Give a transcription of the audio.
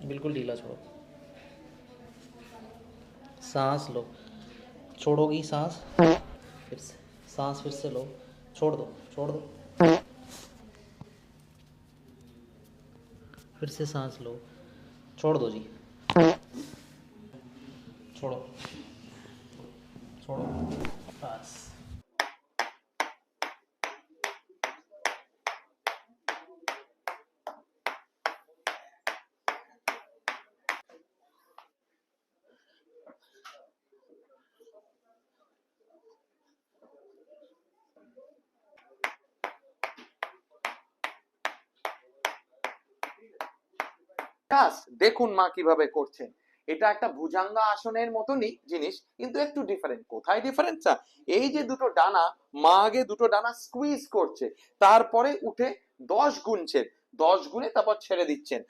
बिल्कुल ढीला छोड़ो। सांस लो, छोड़ोगी सांस, फिर से सांस, फिर से लो, छोड़ दो, छोड़ दो, फिर से सांस लो, छोड़ दो जी, छोड़ो, छोड़ो, बस। কাজ দেখুন মা কিভাবে করছেন। এটা একটা ভুজাঙ্গা আসনের মতনই জিনিস, কিন্তু একটু ডিফারেন্ট। কোথায় ডিফারেন্স? এই যে দুটো ডানা, মা আগে দুটো ডানা স্কুইজ করছে, তারপরে উঠে 10 গুনছেন, 10 গুনে তারপর ছেড়ে দিচ্ছেন।